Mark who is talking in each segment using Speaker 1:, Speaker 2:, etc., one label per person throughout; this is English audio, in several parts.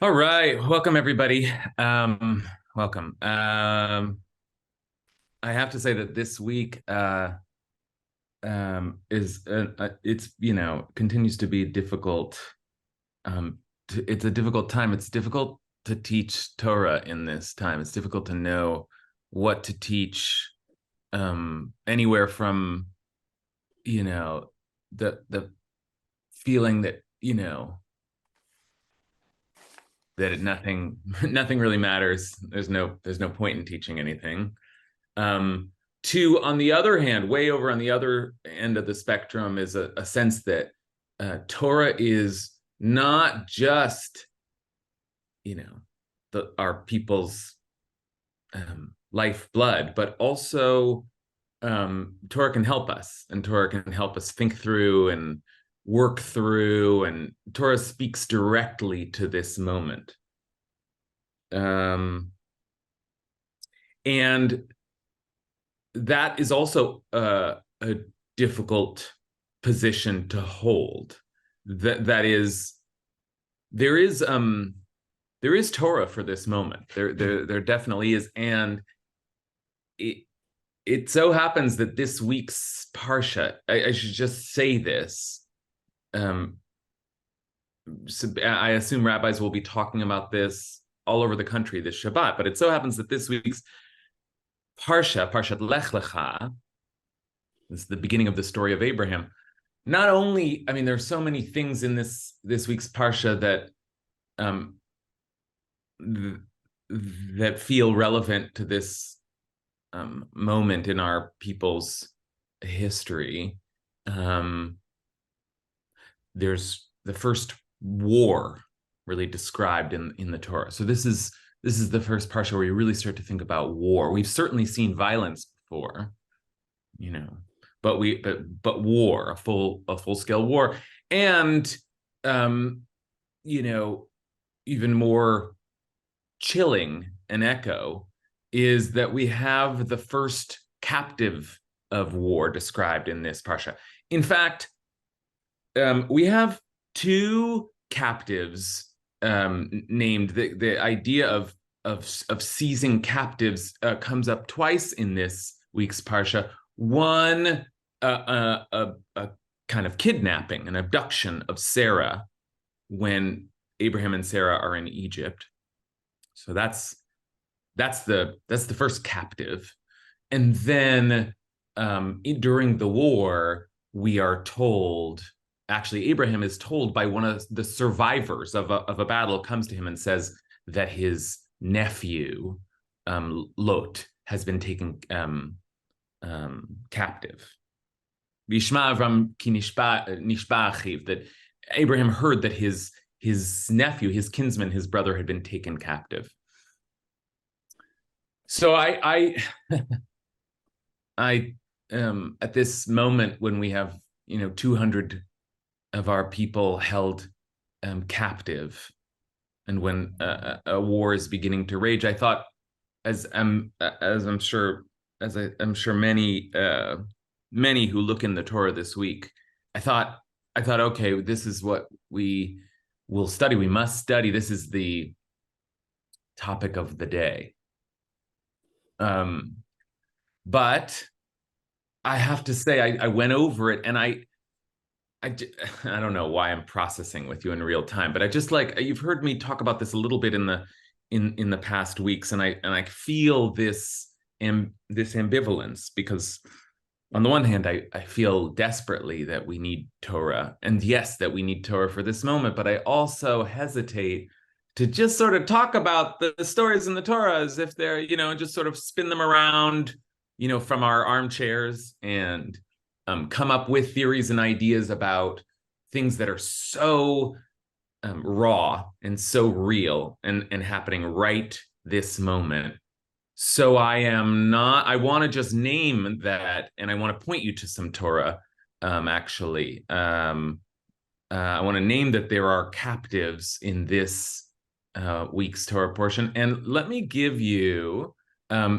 Speaker 1: All right, welcome everybody. Welcome. I have to say that this week is it's continues to be difficult. It's a difficult time. It's difficult to teach Torah in this time. It's difficult to know what to teach. Anywhere from the feeling that nothing really matters. There's no point in teaching anything. To, on the other hand, way over on the other end of the spectrum is a sense that Torah is not just our people's lifeblood, but also Torah can help us, and Torah can help us think through and work through, and Torah speaks directly to this moment. And that is also a difficult position to hold. That is, there is Torah for this moment. There definitely is, and it so happens that this week's Parsha, I should just say this. So I assume rabbis will be talking about this all over the country this Shabbat, but it so happens that this week's Parashat Lekh Lekha, this is the beginning of the story of Abraham. Not only, there's so many things in this week's Parsha that feel relevant to this moment in our people's history. There's the first war really described in the Torah. So this is the first parsha where you really start to think about war. We've certainly seen violence before, but war, a full scale war, and even more chilling an echo is that we have the first captive of war described in this parsha. In fact, we have two captives named. The idea of seizing captives comes up twice in this week's parsha. One, a kind of kidnapping, an abduction of Sarah when Abraham and Sarah are in Egypt. So that's the first captive. And then during the war, we are told, actually Abraham is told by one of the survivors of a battle, comes to him and says that his nephew Lot has been taken captive. Vishma Avram ki nishba achiv, that Abraham heard that his nephew, his kinsman, his brother had been taken captive. So I at this moment when we have 200 of our people held captive, and when a war is beginning to rage, I thought, as I'm sure many who look in the Torah this week, I thought, okay, this is what we will study. We must study. This is the topic of the day. But I have to say, I went over it, and I don't know why I'm processing with you in real time, but I just, like, you've heard me talk about this a little bit in the past weeks, and I feel this ambivalence, because on the one hand, I feel desperately that we need Torah, and yes, that we need Torah for this moment, but I also hesitate to just sort of talk about the stories in the Torah as if they're, just sort of spin them around, from our armchairs, and come up with theories and ideas about things that are so raw and so real and happening right this moment. So I want to just name that, and I want to point you to some Torah, actually. I want to name that there are captives in this week's Torah portion. And let me give you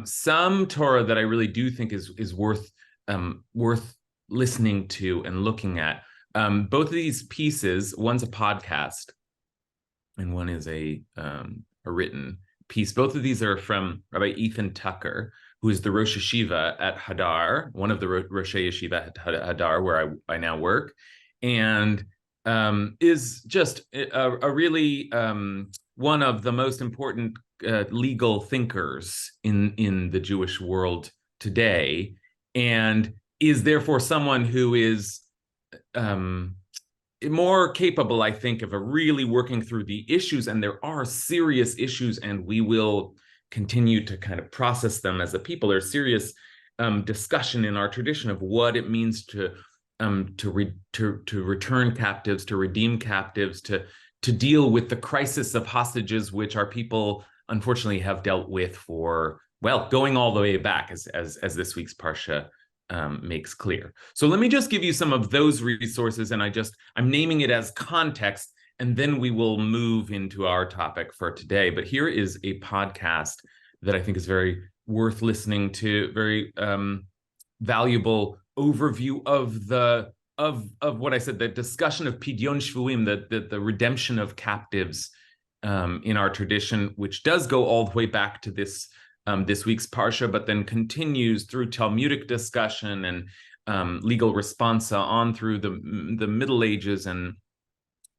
Speaker 1: some Torah that I really do think is worth listening to and looking at. Both of these pieces, one's a podcast, and one is a written piece. Both of these are from Rabbi Ethan Tucker, who is the Rosh Yeshiva at Hadar, one of the Rosh Yeshiva at Hadar, where I now work, and is just a really one of the most important legal thinkers in the Jewish world today, and is therefore someone who is more capable, I think, of really working through the issues. And there are serious issues, and we will continue to kind of process them as a people. There's serious discussion in our tradition of what it means to return captives, to redeem captives, to deal with the crisis of hostages, which our people unfortunately have dealt with for, well, going all the way back, as this week's Parsha makes clear. So let me just give you some of those resources, and I'm naming it as context, and then we will move into our topic for today. But here is a podcast that I think is very worth listening to, very valuable overview of what I said, the discussion of Pidyon Shvuim, the redemption of captives in our tradition, which does go all the way back to this week's Parsha, but then continues through Talmudic discussion and legal responsa on through the Middle Ages and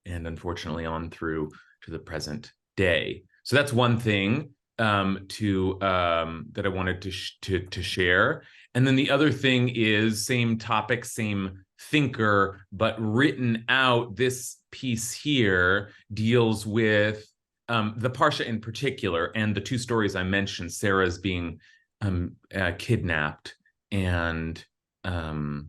Speaker 1: unfortunately on through to the present day. So that's one thing that I wanted to share. And then the other thing is same topic, same thinker, but written out. This piece here deals with the Parsha in particular, and the two stories I mentioned, Sarah's being kidnapped and Lot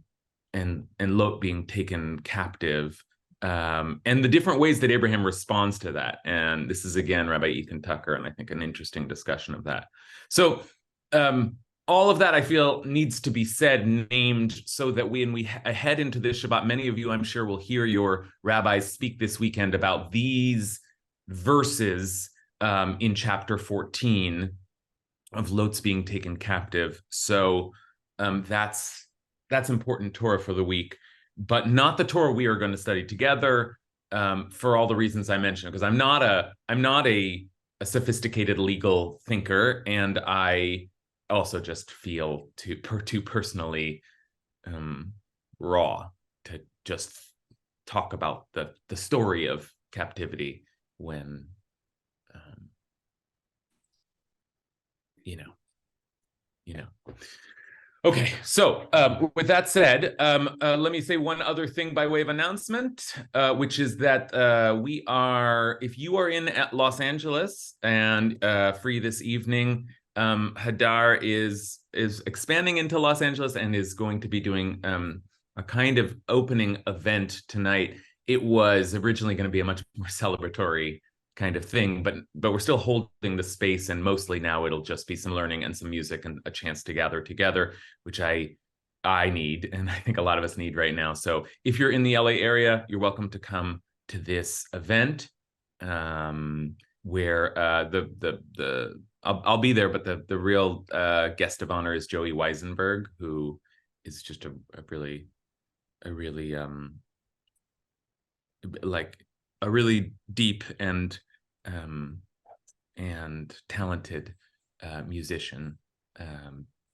Speaker 1: being taken captive, and the different ways that Abraham responds to that. And this is again Rabbi Ethan Tucker, and I think an interesting discussion of that. So all of that I feel needs to be said, named, so that when we head into this Shabbat, many of you, I'm sure, will hear your rabbis speak this weekend about these verses in chapter 14 of Lot's being taken captive. So that's important Torah for the week, but not the Torah we are going to study together for all the reasons I mentioned, because I'm not a sophisticated legal thinker, and I also just feel too personally raw to just talk about the story of captivity when you know. Okay, so with that said, let me say one other thing by way of announcement, which is that we are, if you are in Los Angeles and free this evening, Hadar is expanding into Los Angeles and is going to be doing a kind of opening event tonight. It was originally going to be a much more celebratory kind of thing, but we're still holding the space, and mostly now it'll just be some learning and some music and a chance to gather together, which I need, and I think a lot of us need right now. So if you're in the LA area, you're welcome to come to this event, where I'll be there, but the real guest of honor is Joey Weisenberg, who is just a really deep and talented musician,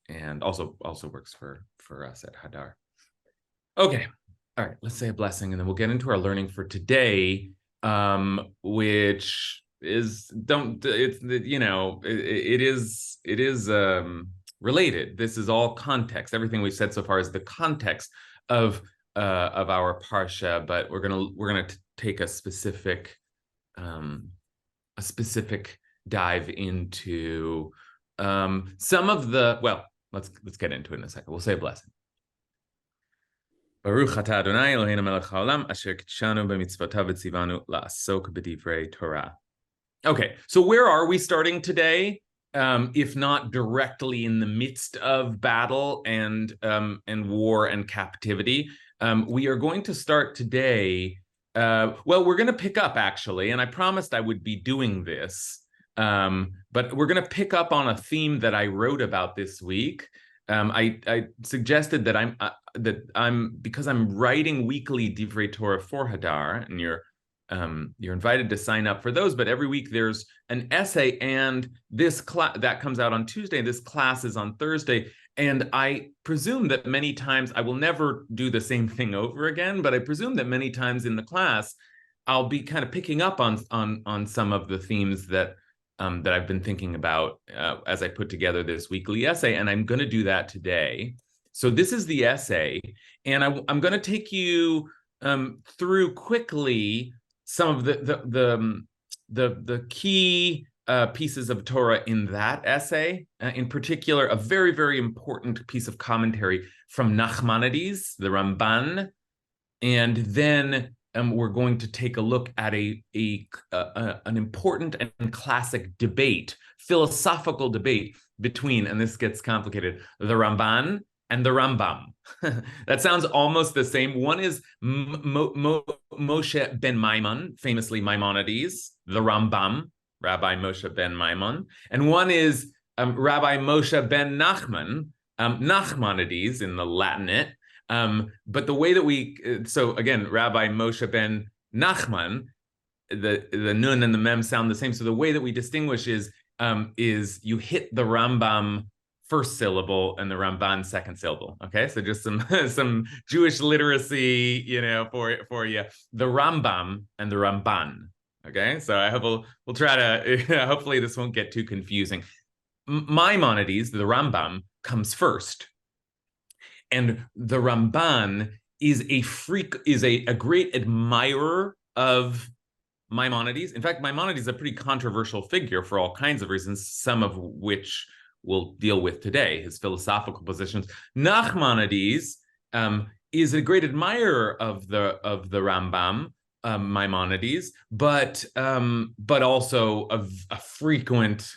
Speaker 1: and also works for us at Hadar. Okay, all right, let's say a blessing, and then we'll get into our learning for today, which is related. This is all context. Everything we've said so far is the context of our parsha, but we're gonna take a specific dive into some of the, well, let's get into it in a second. We'll say a blessing. Baruch atah Adonai Eloheinu melech haolam asher kitshanu b'mitzvotav v'tzivanu la'asok b'divrei Torah. Okay, so where are we starting today? If not directly in the midst of battle and war and captivity, we are going to start today. Well, we're going to pick up, actually, and I promised I would be doing this, but we're going to pick up on a theme that I wrote about this week. I suggested that I'm because I'm writing weekly Divrei Torah for Hadar, and you're you're invited to sign up for those. But every week there's an essay, and this class that comes out on Tuesday. This class is on Thursday. And I presume that many times I will never do the same thing over again, but I presume that many times in the class I'll be kind of picking up on some of the themes that that I've been thinking about as I put together this weekly essay, and I'm going to do that today. So this is the essay, and I'm going to take you through quickly some of the key pieces of Torah in that essay. In particular, a very, very important piece of commentary from Nachmanides, the Ramban, and then we're going to take a look at an important and classic debate, philosophical debate between, and this gets complicated, the Ramban and the Rambam. That sounds almost the same. One is Moshe ben Maimon, famously Maimonides, the Rambam, Rabbi Moshe ben Maimon, and one is Rabbi Moshe ben Nachman, Nachmanides in the Latinate. But the way that so again, Rabbi Moshe ben Nachman, the nun and the mem sound the same. So the way that we distinguish is you hit the Rambam first syllable and the Ramban second syllable. Okay, so just some Jewish literacy, for you. The Rambam and the Ramban. Okay, so I hope we'll try to. Hopefully, this won't get too confusing. Maimonides, the Rambam, comes first. And the Ramban is a great admirer of Maimonides. In fact, Maimonides is a pretty controversial figure for all kinds of reasons, some of which we'll deal with today, his philosophical positions. Nachmanides is a great admirer of the Rambam, Maimonides, but also a frequent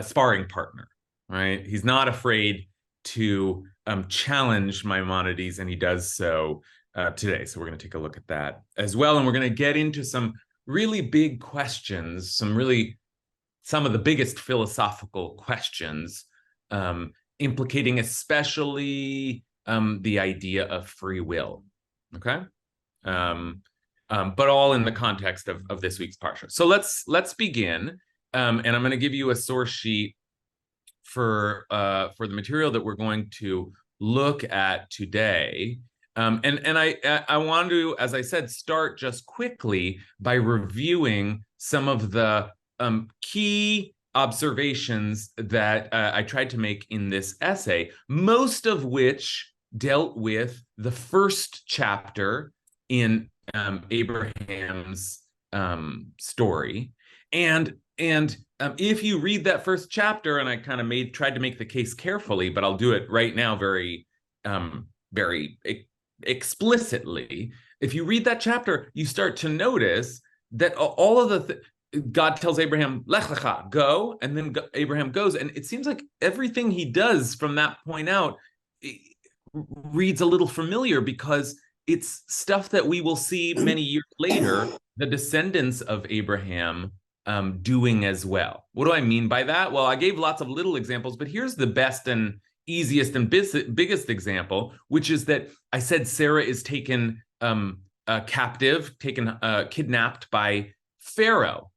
Speaker 1: sparring partner. Right? He's not afraid to challenge Maimonides, and he does so today. So we're going to take a look at that as well. And we're going to get into some really big questions, some of the biggest philosophical questions, implicating especially the idea of free will. Okay? But all in the context of this week's Parsha. So let's begin. And I'm going to give you a source sheet for the material that we're going to look at today. And I want to, as I said, start just quickly by reviewing some of the key observations that I tried to make in this essay, most of which dealt with the first chapter in Abraham's story. And if you read that first chapter, and I kind of tried to make the case carefully, but I'll do it right now very explicitly. If you read that chapter, you start to notice that all of God tells Abraham, Lekh, Lekha, go, and then Abraham goes. And it seems like everything he does from that point out reads a little familiar, because it's stuff that we will see many years later, the descendants of Abraham doing as well. What do I mean by that? Well, I gave lots of little examples, but here's the best and easiest and biggest example, which is that I said Sarah is taken captive, kidnapped by Pharaoh,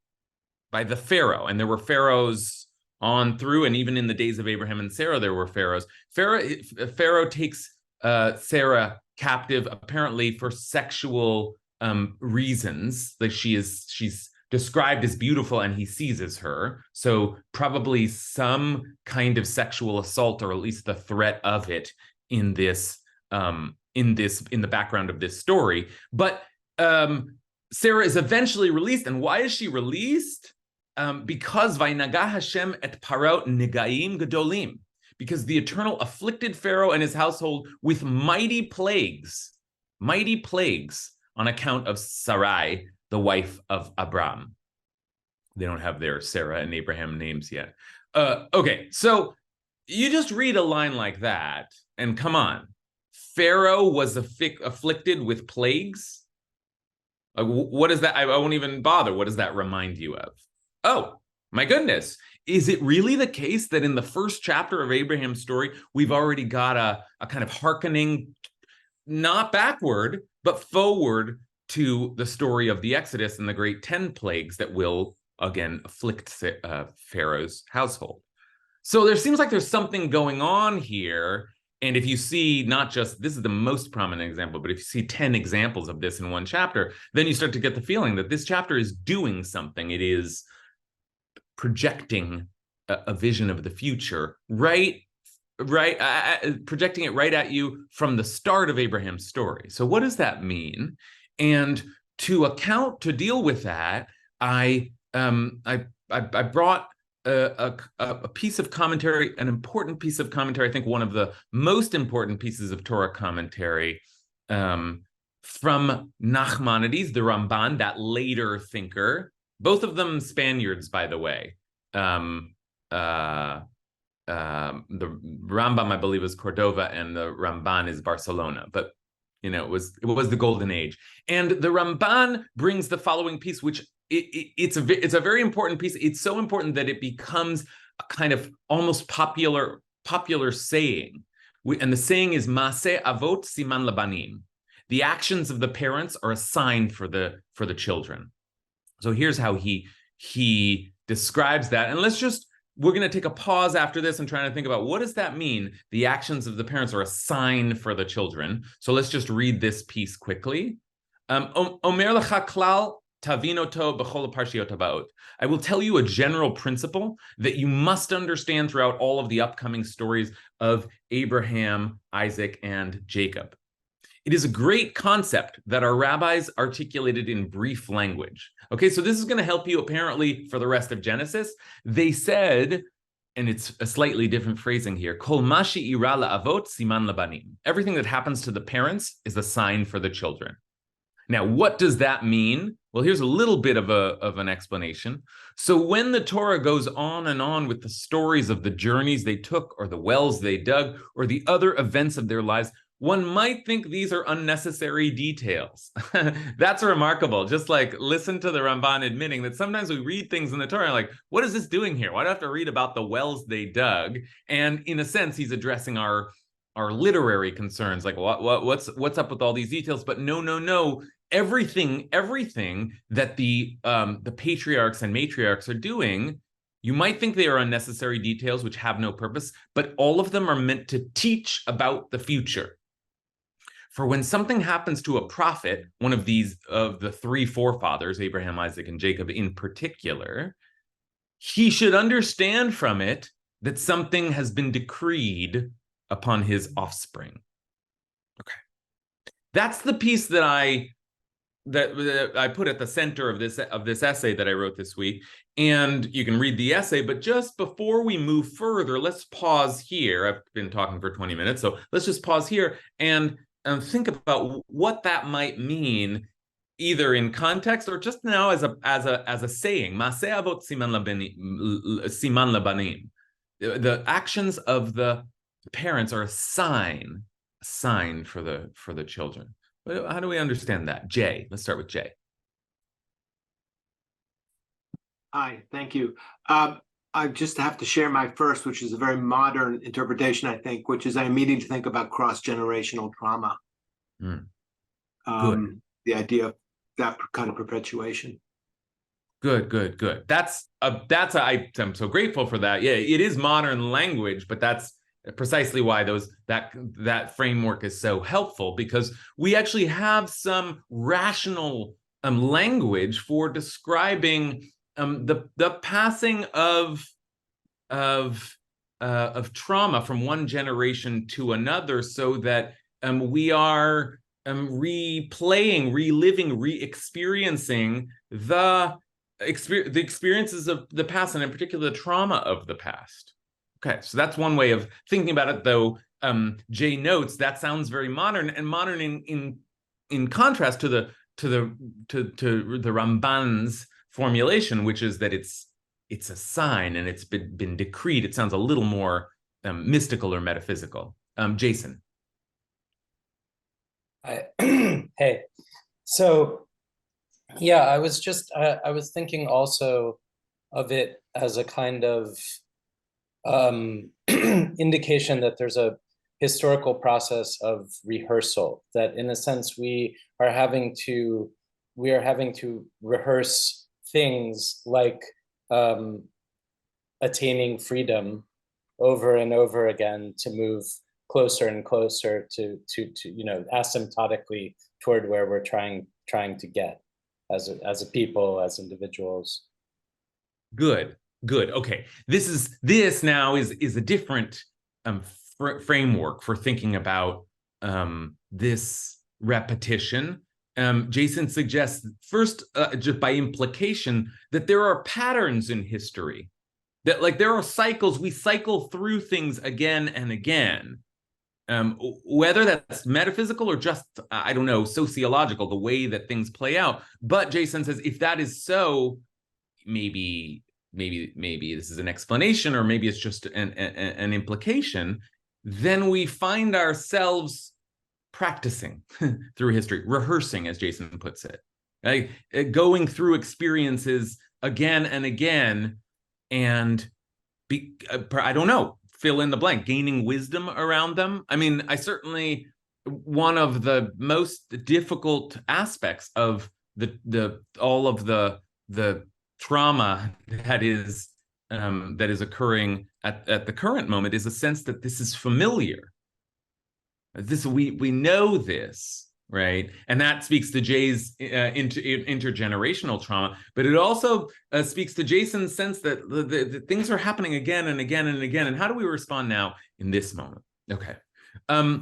Speaker 1: by the Pharaoh. And there were pharaohs on through, and even in the days of Abraham and Sarah, there were pharaohs. Pharaoh takes Sarah captive, apparently for sexual reasons. That she's described as beautiful, and he seizes her. So probably some kind of sexual assault, or at least the threat of it, in the background of this story. But Sarah is eventually released, and why is she released? Because Vaynagah Hashem et Paro negaim gedolim, because the Eternal afflicted Pharaoh and his household with mighty plagues on account of Sarai, the wife of Abram. They don't have their Sarah and Abraham names yet. Okay, so you just read a line like that, and come on, Pharaoh was afflicted with plagues? What is that? I won't even bother. What does that remind you of? Oh, my goodness. Is it really the case that in the first chapter of Abraham's story, we've already got a kind of hearkening not backward, but forward to the story of the Exodus and the great 10 plagues that will again afflict Pharaoh's household. So there seems like there's something going on here. And if you see not just, this is the most prominent example, but if you see 10 examples of this in one chapter, then you start to get the feeling that this chapter is doing something. It is projecting a vision of the future, projecting it right at you from the start of Abraham's story. So what does that mean? And to deal with that, I brought a piece of commentary, an important piece of commentary, I think one of the most important pieces of Torah commentary from Nachmanides, the Ramban, that later thinker, both of them Spaniards, by the way. The Rambam, I believe, is Cordova, and the Ramban is Barcelona. But it was the golden age. And the Ramban brings the following piece, which it's a very important piece. It's so important that it becomes a kind of almost popular saying. And the saying is Maaseh avot siman labanim. The actions of the parents are a sign for the children. So here's how he describes that. And we're going to take a pause after this and trying to think about what does that mean? The actions of the parents are a sign for the children. So let's just read this piece quickly. Omer lecha klal tavinoto b'chol parshiot habaot. I will tell you a general principle that you must understand throughout all of the upcoming stories of Abraham, Isaac, and Jacob. It is a great concept that our rabbis articulated in brief language. Okay, so this is going to help you apparently for the rest of Genesis. They said, and it's a slightly different phrasing here, Kol mashi ira la'avot siman labanim. Everything that happens to the parents is a sign for the children. Now, what does that mean? Well, here's a little bit of an explanation. So when the Torah goes on and on with the stories of the journeys they took or the wells they dug or the other events of their lives, one might think these are unnecessary details. That's remarkable. Just like listen to the Ramban admitting that sometimes we read things in the Torah like, what is this doing here? Why do I have to read about the wells they dug? And in a sense, he's addressing our literary concerns, like what's up with all these details? But no. Everything that the patriarchs and matriarchs are doing, you might think they are unnecessary details which have no purpose, but all of them are meant to teach about the future. For when something happens to a prophet, one of the three forefathers, Abraham, Isaac, and Jacob in particular, he should understand from it that something has been decreed upon his offspring. Okay. That's the piece that I put at the center of this essay that I wrote this week. And you can read the essay, but just before we move further, let's pause here. I've been talking for 20 minutes, so let's just pause here and think about what that might mean, either in context or just now as a saying. Maaseh avot siman labanim. The actions of the parents are a sign for the children. How do we understand that? Jay, let's start with Jay.
Speaker 2: Hi, thank you. I just have to share my first, which is a very modern interpretation, I think, which is I'm needing to think about cross-generational trauma.
Speaker 1: Good.
Speaker 2: The idea of that kind of perpetuation.
Speaker 1: Good. I'm so grateful for that. Yeah, it is modern language, but that's precisely why that framework is so helpful, because we actually have some rational language for describing the passing of trauma from one generation to another, so that we are replaying, reliving, re-experiencing the experiences of the past, and in particular the trauma of the past. Okay, so that's one way of thinking about it, though. Jay notes that sounds very modern, and modern in contrast to the Ramban's formulation, which is that it's a sign and it's been decreed. It sounds a little more mystical or metaphysical. Jason.
Speaker 3: Hey, so yeah, I was thinking also of it as a kind of indication that there's a historical process of rehearsal, that in a sense we are having to rehearse things like attaining freedom over and over again to move closer and closer to asymptotically toward where we're trying to get as a people, as individuals.
Speaker 1: Good. Okay. This now is a different framework for thinking about this repetition. Jason suggests first, just by implication, that there are patterns in history, that like there are cycles. We cycle through things again and again, whether that's metaphysical or just, I don't know, sociological, the way that things play out. But Jason says, if that is so, maybe this is an explanation, or maybe it's just an implication. Then we find ourselves practicing through history, rehearsing, as Jason puts it, like going through experiences again and again, and I don't know, fill in the blank, gaining wisdom around them. I mean, I certainly, one of the most difficult aspects of all of the trauma that is occurring at the current moment is a sense that this is familiar. This we know this, right? And that speaks to Jay's intergenerational trauma, but it also speaks to Jason's sense that the things are happening again and again and again. And how do we respond now in this moment? Okay. I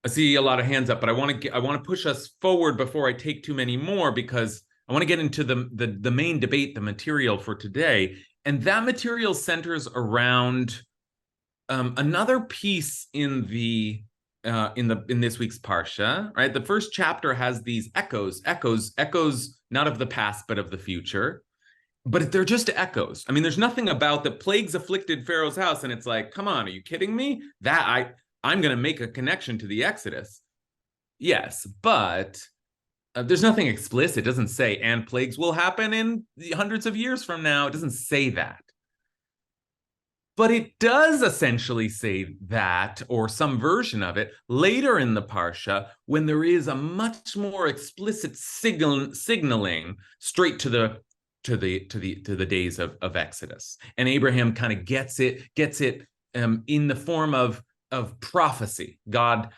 Speaker 1: see a lot of hands up, but I want to push us forward before I take too many more, because I want to get into the main debate, the material for today. And that material centers around another piece in this week's Parsha, right? The first chapter has these echoes, not of the past, but of the future. But they're just echoes. I mean, there's nothing about the plagues afflicted Pharaoh's house, and it's like, come on, are you kidding me? That I'm going to make a connection to the Exodus. Yes, but there's nothing explicit. It doesn't say, and plagues will happen in hundreds of years from now. It doesn't say that. But it does essentially say that, or some version of it, later in the Parsha, when there is a much more explicit signaling straight to the days of Exodus. And Abraham kind of gets it in the form of prophecy. God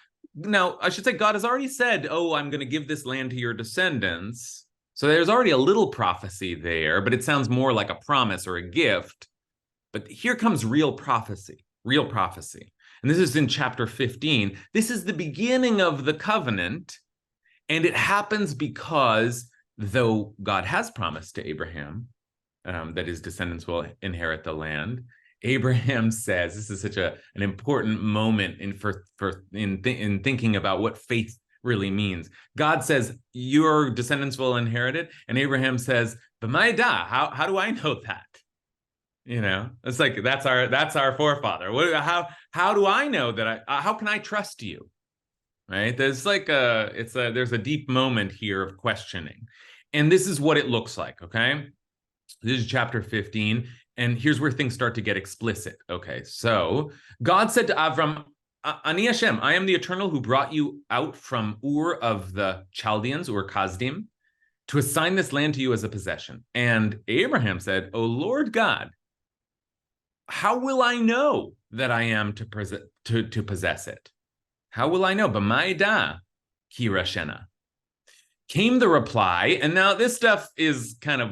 Speaker 1: has already said, oh, I'm going to give this land to your descendants. So there's already a little prophecy there, but it sounds more like a promise or a gift. But here comes real prophecy. And this is in chapter 15. This is the beginning of the covenant. And it happens because, though God has promised to Abraham that his descendants will inherit the land, Abraham says, this is such an important moment in thinking about what faith really means. God says, your descendants will inherit it. And Abraham says, but my da, how do I know that? You know, it's like, that's our forefather. How do I know that how can I trust you? Right? There's like there's a deep moment here of questioning. And this is what it looks like, okay? This is chapter 15. And here's where things start to get explicit. Okay, so God said to Avram, Ani Hashem, I am the Eternal who brought you out from Ur of the Chaldeans, Ur Kasdim, to assign this land to you as a possession. And Abraham said, O Lord God, how will I know that I am to possess it? How will I know? B'mayda kirashena. Came the reply, and now this stuff is kind of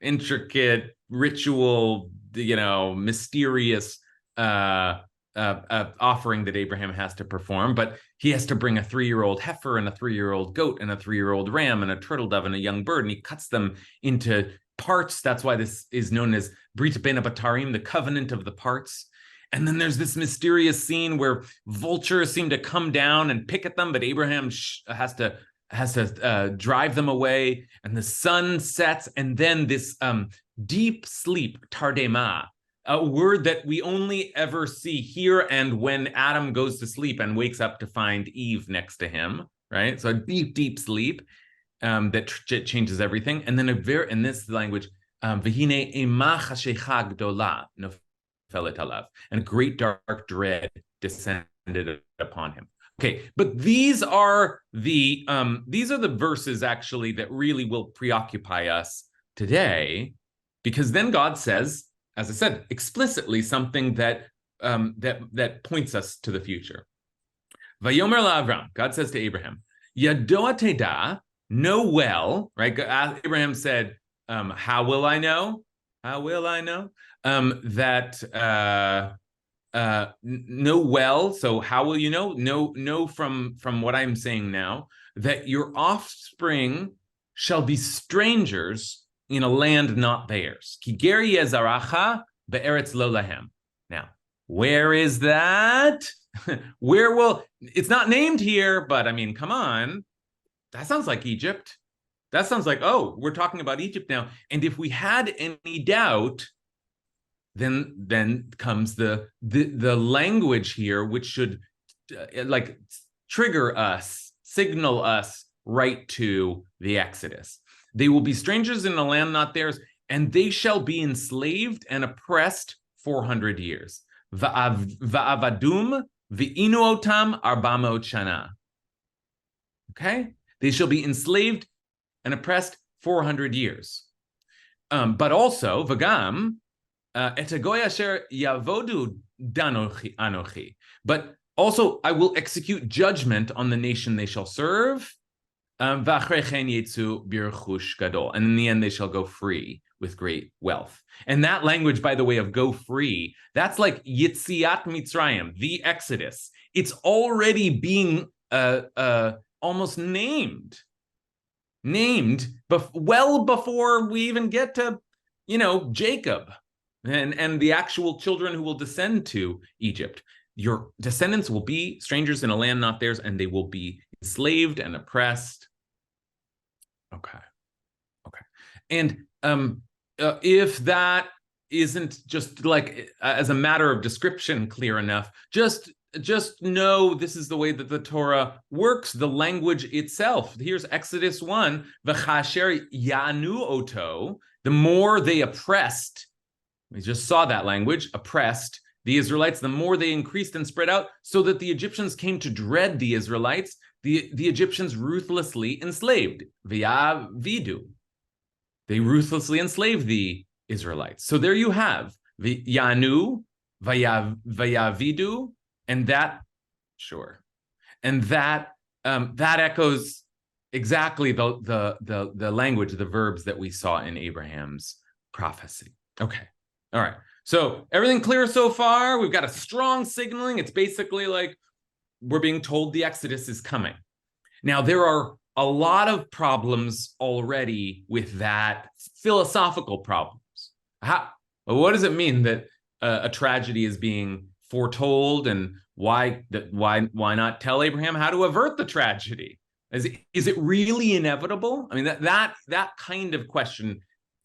Speaker 1: intricate, ritual, mysterious offering that Abraham has to perform, but he has to bring a 3-year-old heifer and a 3-year-old goat and a 3-year-old ram and a turtle dove and a young bird, and he cuts them into parts. That's why this is known as Brit Ben Abatarim, the covenant of the parts. And then there's this mysterious scene where vultures seem to come down and pick at them, but Abraham has to drive them away, and the sun sets, and then this deep sleep, tardema, a word that we only ever see here and when Adam goes to sleep and wakes up to find Eve next to him, right? So a deep sleep that changes everything. And then in this language, v'hine ema chashecha gdola nofelet alav, and a great dark dread descended upon him. Okay, but these are the verses actually that really will preoccupy us today, because then God says, as I said, explicitly something that that points us to the future. Vayomer la'Avram, God says to Abraham, Yadoa teda, know well, right? Abraham said, how will I know? How will I know? Know well. So how will you know? Know from what I'm saying now, that your offspring shall be strangers in a land not theirs. Ki ger yezaracha be'eretz lo lahem. Now, where is that? Where will, it's not named here, but I mean, come on. That sounds like Egypt. That sounds like, oh, we're talking about Egypt now. And if we had any doubt, then comes the language here, which should like trigger us, signal us right to the Exodus. They will be strangers in a land not theirs, and they shall be enslaved and oppressed 400 years. Va'avadum v'inu otam arbamot shana. Okay, they shall be enslaved and oppressed 400 years. But also v'gam. But also I will execute judgment on the nation they shall serve. And in the end they shall go free with great wealth. And that language, by the way, of go free, that's like Yitziat Mitzrayim, the Exodus. It's already being almost named well before we even get to, Jacob. And the actual children who will descend to Egypt. Your descendants will be strangers in a land not theirs, and they will be enslaved and oppressed. Okay. And if that isn't just like as a matter of description clear enough, just know this is the way that the Torah works, the language itself. Here's Exodus 1, V'chasher yanu oto, the more they oppressed. We just saw that language, oppressed the Israelites, the more they increased and spread out, so that the Egyptians came to dread the Israelites. The Egyptians ruthlessly enslaved. V'yavidu. They ruthlessly enslaved the Israelites. So there you have Yanu, Vayavidu, and that, sure. And that echoes exactly the language, the verbs that we saw in Abraham's prophecy. Okay. All right. So everything clear so far? We've got a strong signaling. It's basically like we're being told the Exodus is coming. Now, there are a lot of problems already with that, philosophical problems. What does it mean that a tragedy is being foretold, and why not tell Abraham how to avert the tragedy? Is it really inevitable? I mean, that kind of question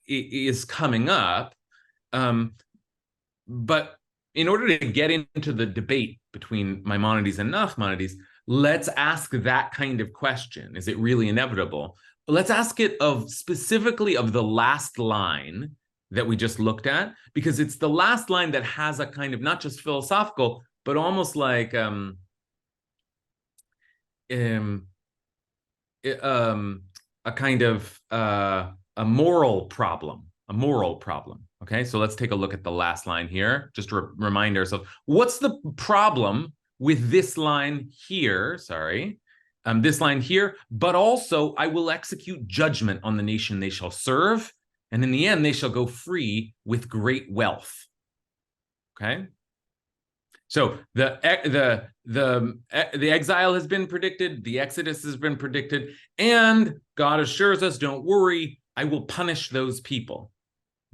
Speaker 1: is coming up. But in order to get into the debate between Maimonides and Nachmanides, let's ask that kind of question. Is it really inevitable? Let's ask it specifically of the last line that we just looked at, because it's the last line that has a kind of not just philosophical, but almost like a kind of a moral problem. Okay, so let's take a look at the last line here, just to remind ourselves, what's the problem with this line here, this line here, but also I will execute judgment on the nation they shall serve, and in the end they shall go free with great wealth. Okay, so the exile has been predicted, the Exodus has been predicted, and God assures us, don't worry, I will punish those people.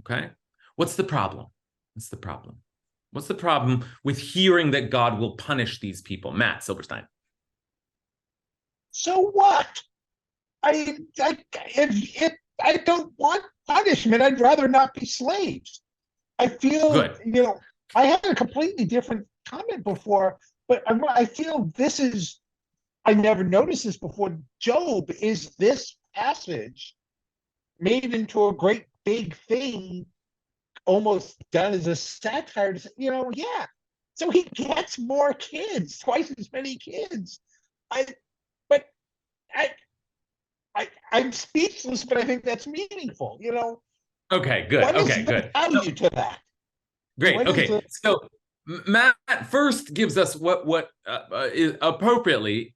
Speaker 1: Okay, what's the problem? What's the problem with hearing that God will punish these people? Matt Silverstein.
Speaker 4: So what? If I don't want punishment, I'd rather not be slaves. I feel
Speaker 1: good.
Speaker 4: I had a completely different comment before, but I feel this is, I never noticed this before. Job is this passage made into a great big thing, almost done as a satire. So he gets more kids, twice as many kids. But I'm speechless, but I think that's meaningful.
Speaker 1: Okay, good.
Speaker 4: What is
Speaker 1: Okay,
Speaker 4: the
Speaker 1: good.
Speaker 4: value to that?
Speaker 1: Great.
Speaker 4: What is
Speaker 1: Okay. So Matt first gives us what is appropriately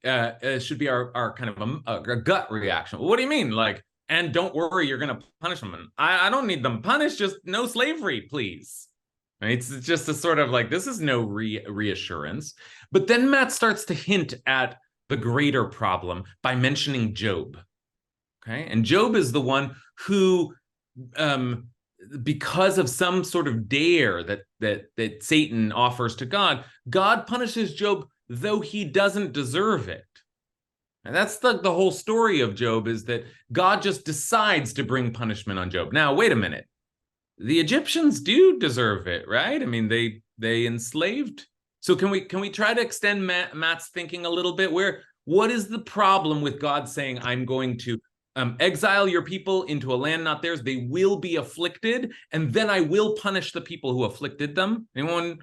Speaker 1: should be our kind of a gut reaction. What do you mean? Like, and don't worry, you're going to punish them. And I don't need them punished. Just no slavery, please. Right? It's just a sort of like, this is no reassurance. But then Matt starts to hint at the greater problem by mentioning Job. Okay. And Job is the one who, because of some sort of dare that Satan offers to God, God punishes Job though he doesn't deserve it. And that's the whole story of Job, is that God just decides to bring punishment on Job. Now, wait a minute. The Egyptians do deserve it, right? I mean, they enslaved. So can we try to extend Matt's thinking a little bit? What is the problem with God saying, I'm going to exile your people into a land not theirs? They will be afflicted, and then I will punish the people who afflicted them. Anyone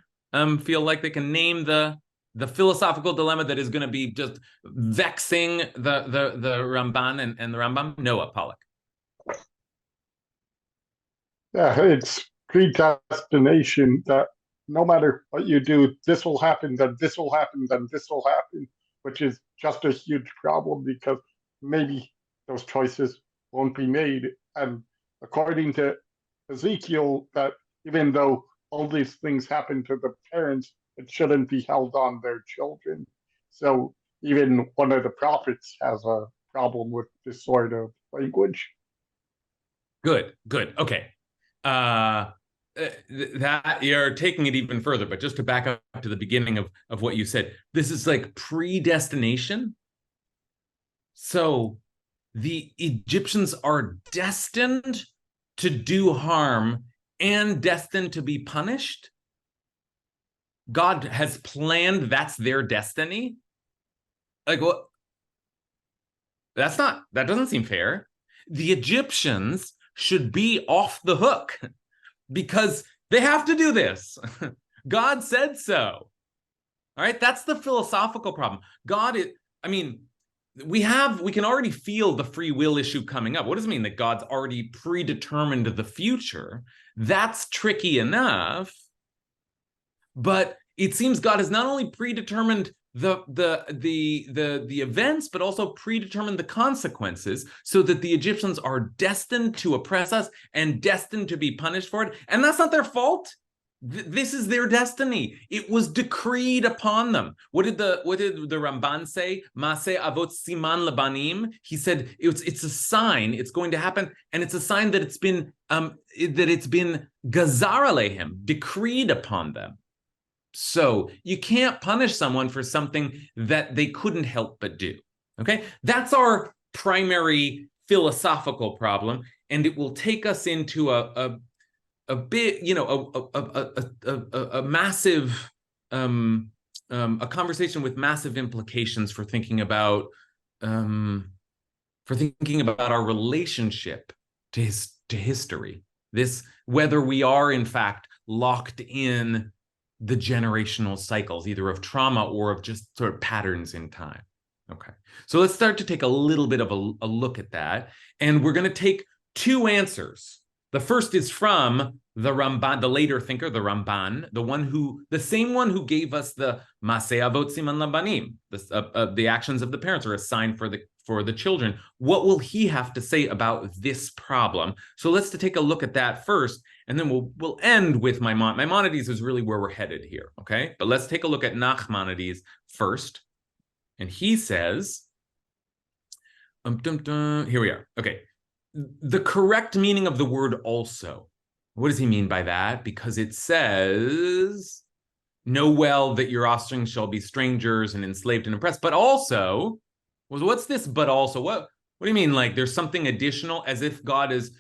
Speaker 1: feel like they can name the philosophical dilemma that is going to be just vexing the Ramban and the Rambam? Noah Pollock.
Speaker 5: Yeah, it's predestination that no matter what you do, this will happen, then this will happen, then this will happen, which is just a huge problem because maybe those choices won't be made. And according to Ezekiel, that even though all these things happen to the parents, it shouldn't be held on their children. So even one of the prophets has a problem with this sort of language.
Speaker 1: Good. Okay. That you're taking it even further, but just to back up to the beginning of what you said, this is like predestination. So the Egyptians are destined to do harm and destined to be punished. God has planned, that's their destiny. Like, what? That doesn't seem fair. The Egyptians should be off the hook because they have to do this. God said so. All right, that's the philosophical problem. We can already feel the free will issue coming up. What does it mean that God's already predetermined the future? That's tricky enough. But it seems God has not only predetermined the events, but also predetermined the consequences, so that the Egyptians are destined to oppress us and destined to be punished for it. And that's not their fault. This is their destiny. It was decreed upon them. What did the Ramban say? Maaseh avot siman labanim. He said it's a sign. It's going to happen, and it's a sign that it's been gazar aleihim, decreed upon them. So you can't punish someone for something that they couldn't help but do. Okay, that's our primary philosophical problem, and it will take us into a bit, a massive a conversation with massive implications for thinking about our relationship to history. This, whether we are in fact locked in the generational cycles, either of trauma or of just sort of patterns in time. Okay, so let's start to take a little bit of a look at that, and we're going to take two answers. The first is from the Ramban, the later thinker, the Ramban, the same one who gave us the Maaseh avot siman labanim, the actions of the parents are a sign for the children. What will he have to say about this problem? So let's take a look at that first, and then we'll end with Maimonides is really where we're headed here. Okay, but let's take a look at Nachmanides first, and he says, here we are. Okay. The correct meaning of the word also. What does he mean by that? Because it says, know well that your offspring shall be strangers and enslaved and oppressed, but also, what's this but also? What do you mean? Like there's something additional, as if God is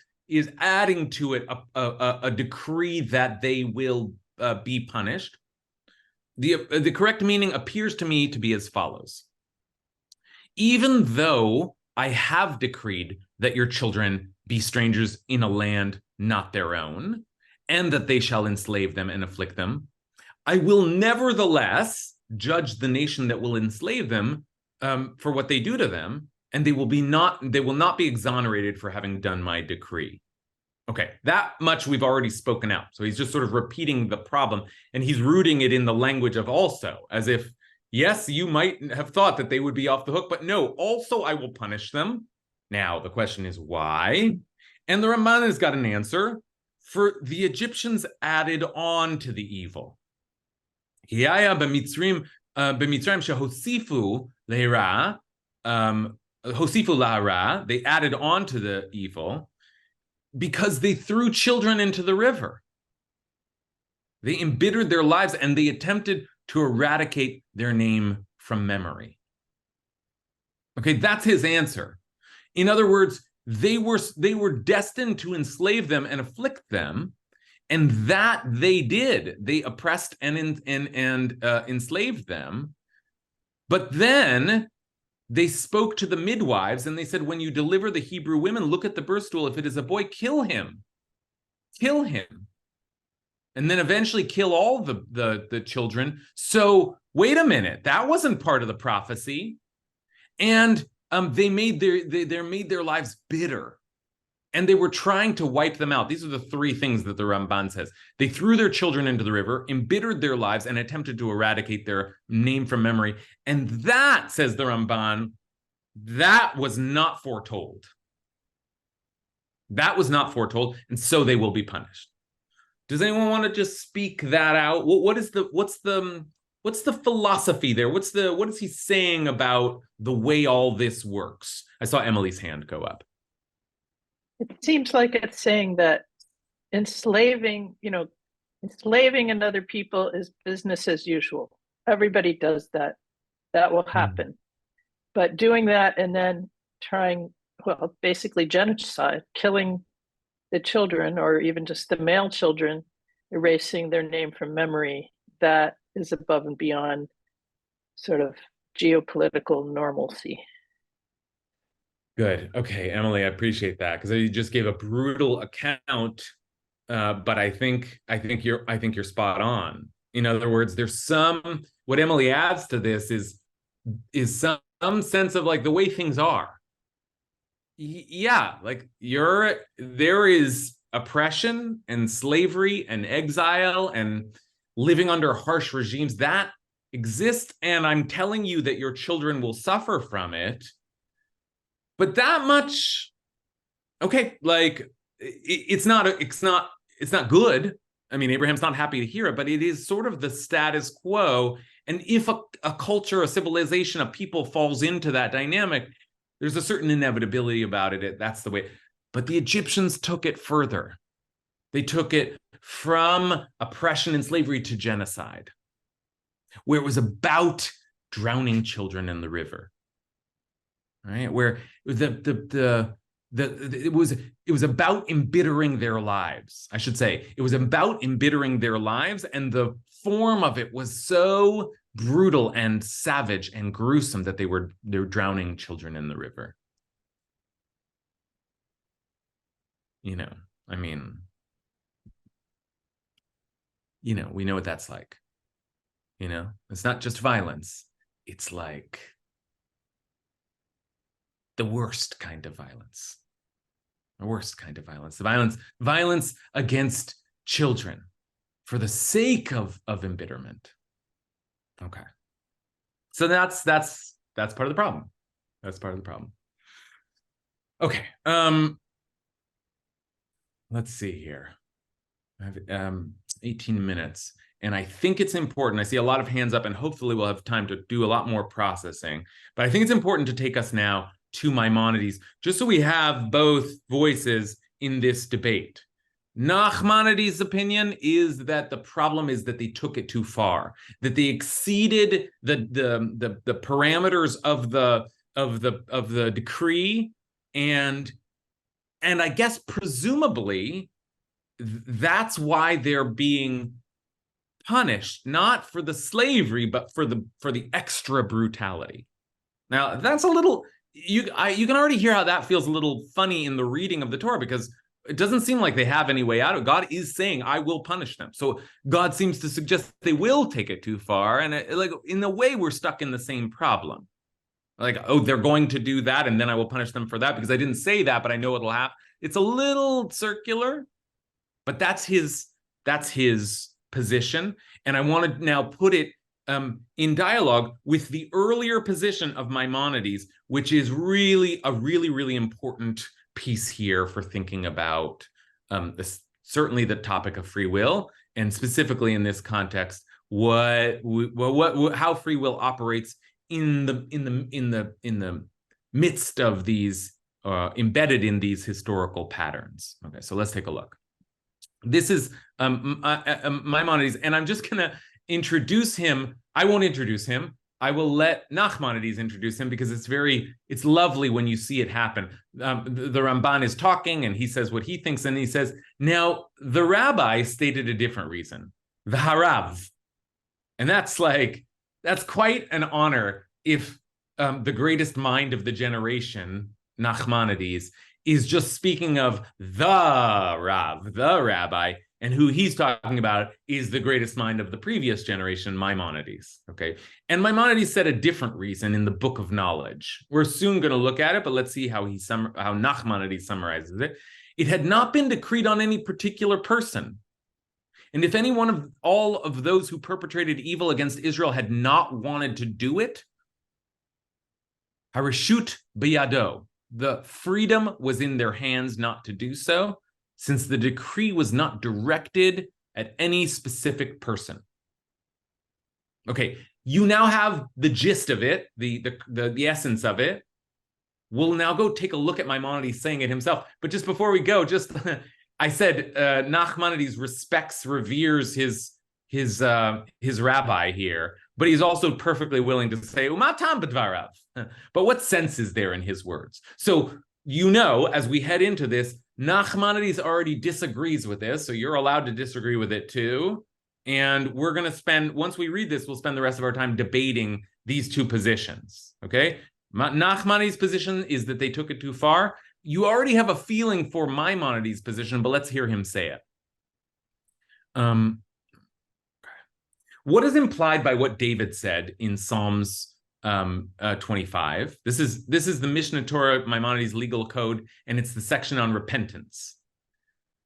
Speaker 1: adding to it a decree that they will be punished? The correct meaning appears to me to be as follows. Even though I have decreed that your children be strangers in a land not their own, and that they shall enslave them and afflict them, I will nevertheless judge the nation that will enslave them for what they do to them, and they will not be exonerated for having done my decree. Okay, that much we've already spoken out. So he's just sort of repeating the problem, and he's rooting it in the language of also, as if, yes, you might have thought that they would be off the hook, but no, also I will punish them. Now, the question is why? And the Ramban has got an answer. For the Egyptians added on to the evil. They added on to the evil because they threw children into the river. They embittered their lives and they attempted to eradicate their name from memory. Okay, that's his answer. In other words, they were destined to enslave them and afflict them, and that they did. They oppressed and enslaved them. But then they spoke to the midwives and they said, when you deliver the Hebrew women, look at the birth stool. If it is a boy, kill him. Kill him. And then eventually kill all the children. So wait a minute, that wasn't part of the prophecy. And they made their lives bitter. And they were trying to wipe them out. These are the three things that the Ramban says. They threw their children into the river, embittered their lives, and attempted to eradicate their name from memory. And that, says the Ramban, that was not foretold. That was not foretold, and so they will be punished. Does anyone want to just speak that out? What's the philosophy there? What is he saying about the way all this works? I saw Emily's hand go up.
Speaker 6: It seems like it's saying that enslaving another people is business as usual. Everybody does that. That will happen. But doing that and then basically genocide, killing the children or even just the male children, erasing their name from memory, that is above and beyond sort of geopolitical normalcy.
Speaker 1: Good. Okay, Emily, I appreciate that because you just gave a brutal account, but I think you're spot on. In other words, there's what Emily adds to this is some sense of like the way things are. Yeah, like there is oppression and slavery and exile and living under harsh regimes that exist, and I'm telling you that your children will suffer from it. But that much, okay, like it's not good. I mean, Abraham's not happy to hear it, but it is sort of the status quo. And if a culture, a civilization, a people falls into that dynamic, there's a certain inevitability about it. That's the way. But the Egyptians took it further. They took it from oppression and slavery to genocide, where it was about drowning children in the river. Right, where it was about embittering their lives. I should say it was about embittering their lives, and the form of it was so brutal and savage and gruesome that they were drowning children in the river. I mean, we know what that's like. It's not just violence. It's like the worst kind of violence. The worst kind of violence. The violence against children for the sake of embitterment. Okay. So that's part of the problem. That's part of the problem. Okay. Let's see here. I have 18 minutes. And I think it's important. I see a lot of hands up, and hopefully we'll have time to do a lot more processing. But I think it's important to take us now to Maimonides, just so we have both voices in this debate. Nachmanides' opinion is that the problem is that they took it too far, that they exceeded the parameters of the decree, and I guess presumably that's why they're being punished, not for the slavery, but for the extra brutality. Now that's a little. You can already hear how that feels a little funny in the reading of the Torah, because it doesn't seem like they have any way out of it. God is saying, I will punish them. So God seems to suggest they will take it too far. And like in a way, we're stuck in the same problem. Like, oh, they're going to do that, and then I will punish them for that because I didn't say that, but I know it'll happen. It's a little circular, but that's his position. And I want to now put it in dialogue with the earlier position of Maimonides, which is really a really important piece here for thinking about certainly the topic of free will, and specifically in this context, how free will operates in the midst of these embedded in these historical patterns. Okay, so let's take a look. This is Maimonides, and I'm just gonna introduce him. I won't introduce him. I will let Nachmanides introduce him because it's lovely when you see it happen. The Ramban is talking and he says what he thinks, and he says, now the rabbi stated a different reason, the harav. And that's quite an honor if the greatest mind of the generation, Nachmanides, is just speaking of the Rav, the rabbi, and who he's talking about is the greatest mind of the previous generation, Maimonides. Okay, and Maimonides said a different reason in the Book of Knowledge. We're soon going to look at it, but let's see how Nachmanides summarizes it. It had not been decreed on any particular person. And if any one of all of those who perpetrated evil against Israel had not wanted to do it, harishut biyado, the freedom was in their hands not to do so, since the decree was not directed at any specific person. Okay, you now have the gist of it, the essence of it. We'll now go take a look at Maimonides saying it himself. But just before we go, I said Nachmanides reveres his rabbi here, but he's also perfectly willing to say umatam b'dvarav. But what sense is there in his words? So as we head into this, Nachmanides already disagrees with this, so you're allowed to disagree with it too. And we're going to once we read this, we'll spend the rest of our time debating these two positions. Okay, Nachmanides' position is that they took it too far. You already have a feeling for Maimonides' position, but let's hear him say it. What is implied by what David said in Psalms 25? This is the Mishnah Torah, Maimonides' legal code, and it's the section on repentance.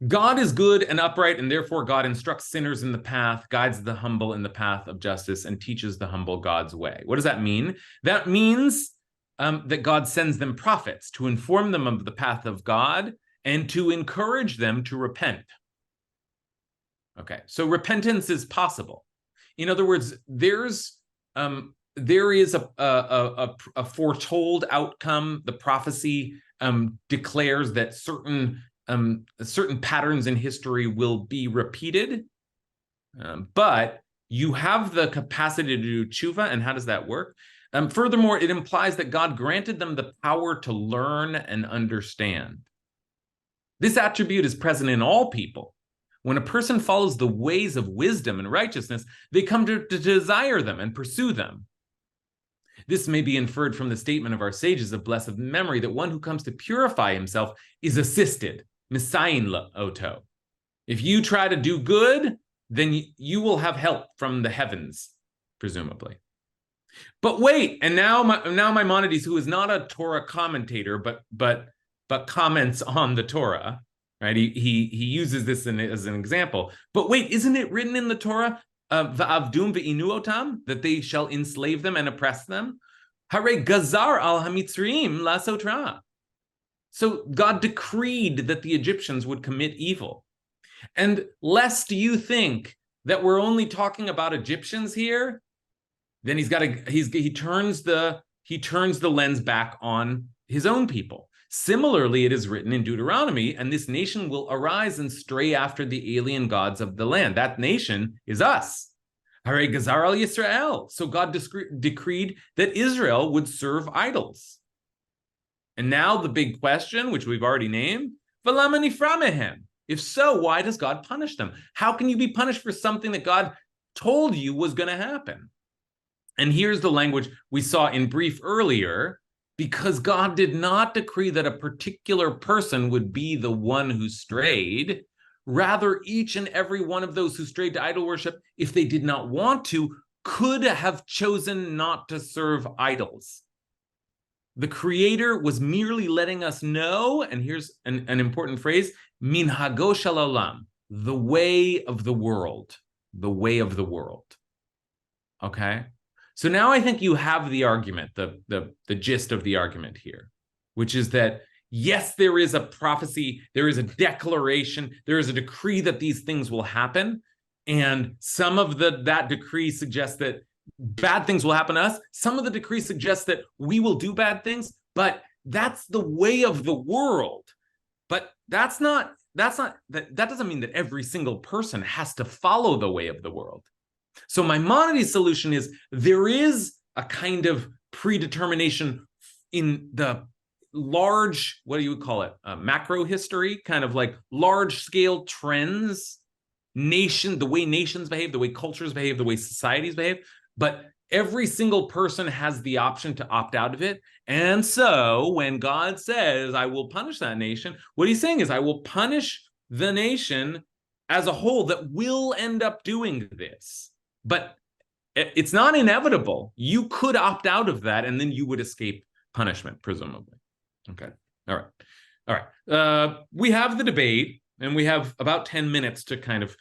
Speaker 1: God is good and upright, and therefore God instructs sinners in the path, guides the humble in the path of justice, and teaches the humble God's way. What does that mean? That means that God sends them prophets to inform them of the path of God and to encourage them to repent. Okay, so repentance is possible. In other words, there is a foretold outcome. The prophecy declares that certain patterns in history will be repeated, but you have the capacity to do tshuva. And how does that work? Furthermore, it implies that God granted them the power to learn and understand. This attribute is present in all people. When a person follows the ways of wisdom and righteousness, they come to desire them and pursue them. This may be inferred from the statement of our sages of blessed memory that one who comes to purify himself is assisted, misayin oto. If you try to do good, then you will have help from the heavens, presumably. But wait, and now Maimonides, who is not a Torah commentator, but comments on the Torah, right? He uses this as an example. But wait, isn't it written in the Torah, va'avdum ve'inu otam, that they shall enslave them and oppress them? Hare gazar al hamitzriim lasotra. So God decreed that the Egyptians would commit evil. And lest you think that we're only talking about Egyptians here, then he turns the lens back on his own people. Similarly, it is written in Deuteronomy, and this nation will arise and stray after the alien gods of the land. That nation is us. Hare Gazar al Yisrael. So God decreed that Israel would serve idols. And now the big question, which we've already named, V'lama nifra mehem? If so, why does God punish them? How can you be punished for something that God told you was going to happen? And here's the language we saw in brief earlier. because God did not decree that a particular person would be the one who strayed. Rather, each and every one of those who strayed to idol worship, if they did not want to, could have chosen not to serve idols. The Creator was merely letting us know, and here's an important phrase, minhago shel olam, the way of the world, the way of the world. Okay? So now I think you have the argument, the gist of the argument here, which is that, yes, there is a prophecy, there is a declaration, there is a decree that these things will happen, and some of that decree suggests that bad things will happen to us. Some of the decree suggests that we will do bad things, but that's the way of the world. But that doesn't mean that every single person has to follow the way of the world. So Maimonides' solution is there is a kind of predetermination in the large, what do you call it, macro history, kind of like large scale trends, the way nations behave, the way cultures behave, the way societies behave. But every single person has the option to opt out of it. And so when God says, I will punish that nation, what he's saying is, I will punish the nation as a whole that will end up doing this. But it's not inevitable. You could opt out of that, and then you would escape punishment, presumably. Okay. All right. All right. We have the debate, and we have about 10 minutes to kind of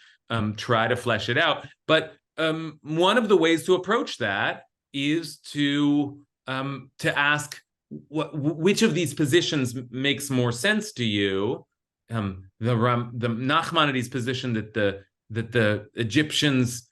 Speaker 1: try to flesh it out. But one of the ways to approach that is to ask which of these positions makes more sense to you. The Nachmanides position that the Egyptians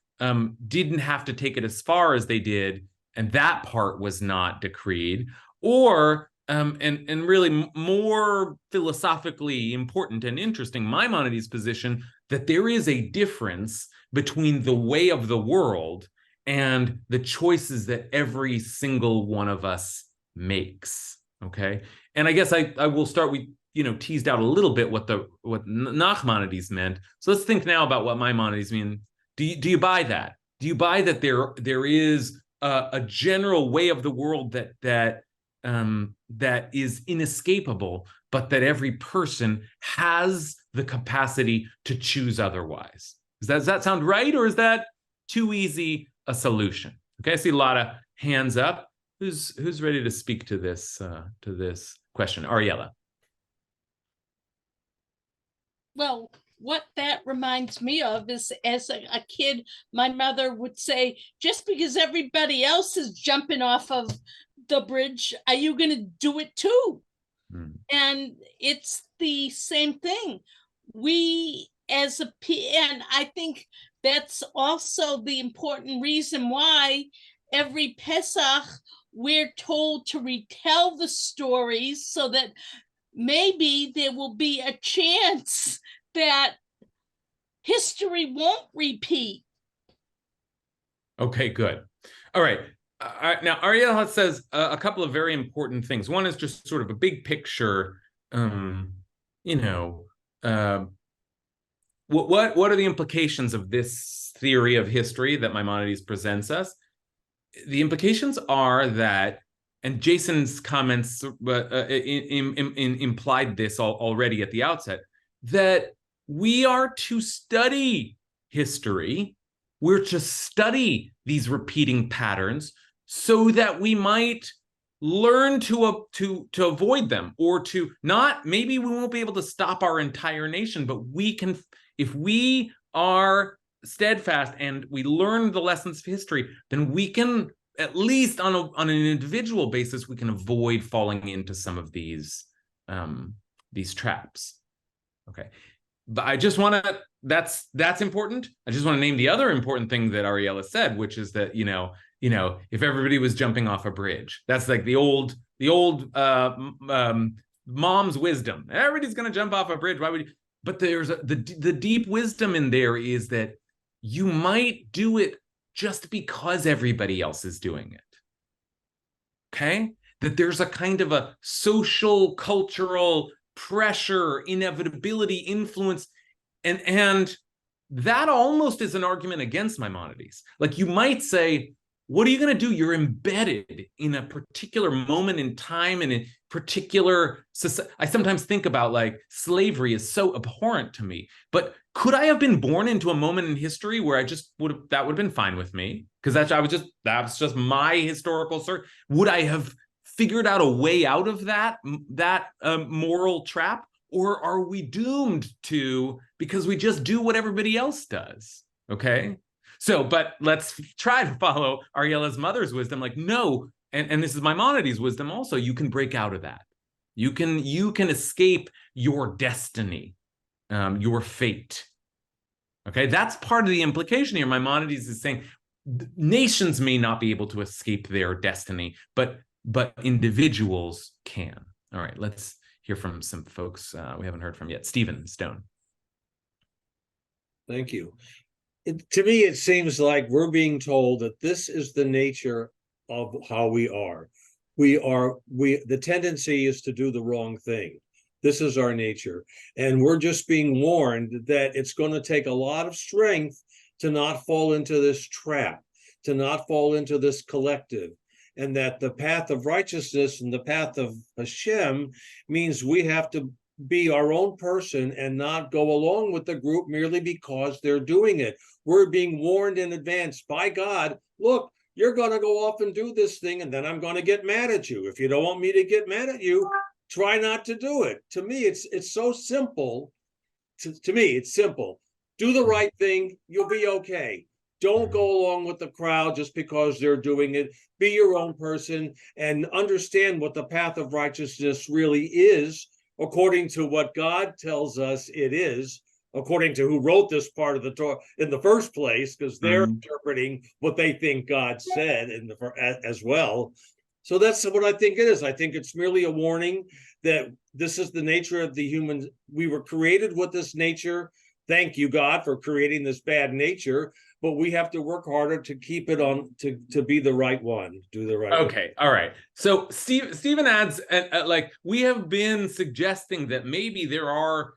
Speaker 1: didn't have to take it as far as they did, and that part was not decreed, or and really more philosophically important and interesting, Maimonides' position that there is a difference between the way of the world and the choices that every single one of us makes. Okay, and I guess I will start. We teased out a little bit what Nachmanides meant. So let's think now about what Maimonides means. Do you buy that? Do you buy that there is a general way of the world that is inescapable, but that every person has the capacity to choose otherwise? Does that sound right, or is that too easy a solution? Okay, I see a lot of hands up. Who's ready to speak to this question? Ariella.
Speaker 7: Well, what that reminds me of is, as a kid, my mother would say, just because everybody else is jumping off of the bridge, are you going to do it too? And it's the same thing. And I think that's also the important reason why every Pesach we're told to retell the stories, so that maybe there will be a chance that history won't repeat.
Speaker 1: Okay, good. All right. Now, Ariel says a couple of very important things. One is just sort of a big picture, what are the implications of this theory of history that Maimonides presents us? The implications are that, and Jason's comments implied this already at the outset, that we are to study history. We're to study these repeating patterns so that we might learn to avoid them, or to not, maybe we won't be able to stop our entire nation, but we can, if we are steadfast and we learn the lessons of history, then we can, at least on an individual basis, we can avoid falling into some of these traps. Okay, but I just want to, that's important. I just want to name the other important thing that Ariella said, which is that if everybody was jumping off a bridge, that's like the old mom's wisdom. Everybody's going to jump off a bridge. Why would you? But there's the deep wisdom in there is that you might do it just because everybody else is doing it. Okay? That there's a kind of a social, cultural pressure, inevitability, influence, and that almost is an argument against Maimonides. Like, you might say, what are you going to do? You're embedded in a particular moment in time and in particular society. I sometimes think about like slavery is so abhorrent to me, but could I have been born into a moment in history where I just would have, that would have been fine with me? Because that's just my historical cert. Would I have figured out a way out of that moral trap? Or are we doomed to, because we just do what everybody else does? Okay. So, but let's try to follow Ariela's mother's wisdom. Like, no, and this is Maimonides' wisdom also. You can break out of that. You can escape your destiny, your fate. Okay, that's part of the implication here. Maimonides is saying nations may not be able to escape their destiny, but individuals can. All right, let's hear from some folks we haven't heard from yet. Stephen Stone.
Speaker 8: Thank you. To me, it seems like we're being told that this is the nature of how we are. The tendency is to do the wrong thing. This is our nature. And we're just being warned that it's going to take a lot of strength to not fall into this trap, to not fall into this collective. And that the path of righteousness and the path of Hashem means we have to be our own person and not go along with the group merely because they're doing it. We're being warned in advance by God, look, you're going to go off and do this thing, and then I'm going to get mad at you. If you don't want me to get mad at you, try not to do it. To me, it's so simple. To me, it's simple. Do the right thing, you'll be okay. Don't go along with the crowd just because they're doing it. Be your own person and understand what the path of righteousness really is, according to what God tells us it is, according to who wrote this part of the Torah in the first place, because they're interpreting what they think God said as well. So that's what I think it is. I think it's merely a warning that this is the nature of the human. We were created with this nature. Thank you, God, for creating this bad nature. But we have to work harder to keep it on, to be the right one, do the right
Speaker 1: Okay,
Speaker 8: one.
Speaker 1: all right. So Stephen adds, like, we have been suggesting that maybe there are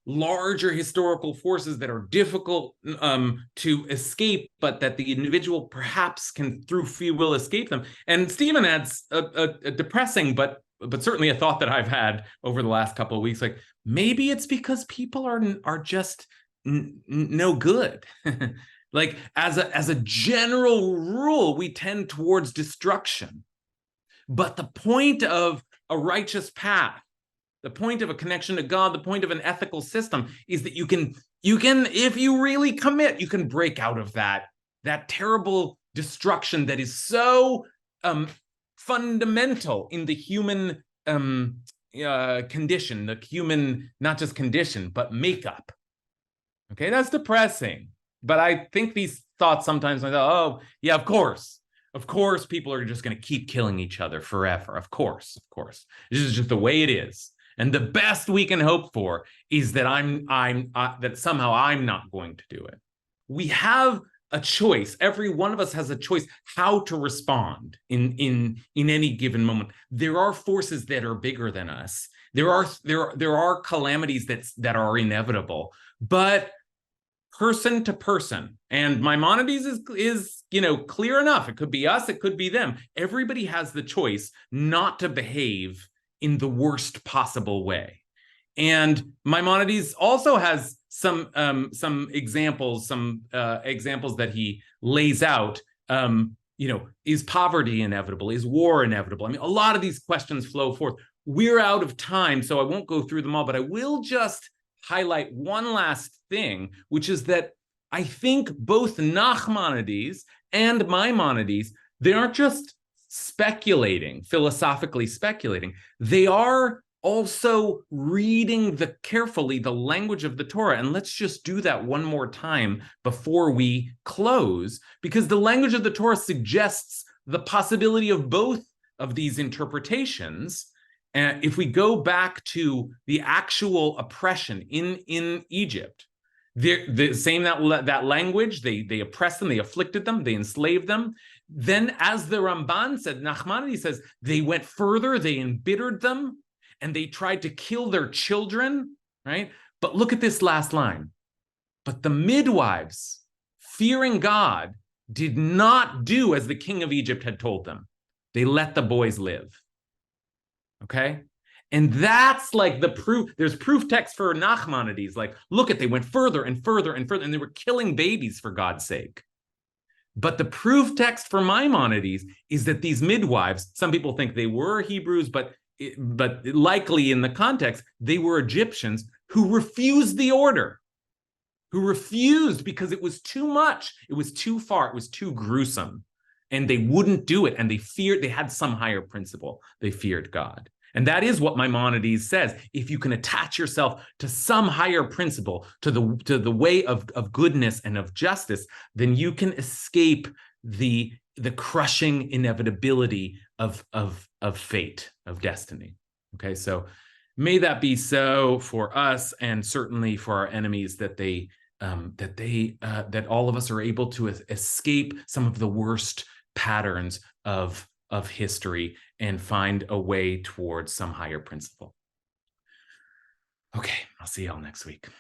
Speaker 1: larger historical forces that are difficult to escape, but that the individual perhaps can, through free will, escape them. And Stephen adds a depressing, but certainly a thought that I've had over the last couple of weeks, like, maybe it's because people are just no good. Like, as a general rule, we tend towards destruction. But the point of a righteous path, the point of a connection to God, the point of an ethical system is that you can, if you really commit, you can break out of that terrible destruction that is so fundamental in the human condition, the human, not just condition, but makeup. Okay, that's depressing. But I think these thoughts sometimes, I thought, oh, yeah, of course, people are just going to keep killing each other forever. Of course. This is just the way it is. And the best we can hope for is that that somehow I'm not going to do it. We have a choice. Every one of us has a choice how to respond in any given moment. There are forces that are bigger than us. There are calamities that are inevitable, but person to person, and Maimonides is clear enough. It could be us, it could be them. Everybody has the choice not to behave in the worst possible way. And Maimonides also has some examples that he lays out. Is poverty inevitable? Is war inevitable? I mean, a lot of these questions flow forth. We're out of time, so I won't go through them all, but I will just highlight one last thing, which is that I think both Nachmanides and Maimonides, they aren't just philosophically speculating. They are also reading carefully the language of the Torah. And let's just do that one more time before we close, because the language of the Torah suggests the possibility of both of these interpretations. And if we go back to the actual oppression in Egypt, the same that language, they oppressed them, they afflicted them, they enslaved them. Then, as the Ramban said, Nachmanides says, they went further, they embittered them, and they tried to kill their children, right? But look at this last line. But the midwives, fearing God, did not do as the king of Egypt had told them. They let the boys live. Okay? And that's like the proof. There's proof text for Nachmanides. Like, look at, they went further and further and further, and they were killing babies for God's sake. But the proof text for Maimonides is that these midwives, some people think they were Hebrews, but likely in the context, they were Egyptians who refused the order, who refused because it was too much. It was too far. It was too gruesome. And they wouldn't do it. And they feared, they had some higher principle. They feared God. And that is what Maimonides says. If you can attach yourself to some higher principle, to the way of goodness and of justice, then you can escape the crushing inevitability of fate, of destiny. Okay, so may that be so for us, and certainly for our enemies, that all of us are able to escape some of the worst patterns of history and find a way towards some higher principle. Okay, I'll see y'all next week.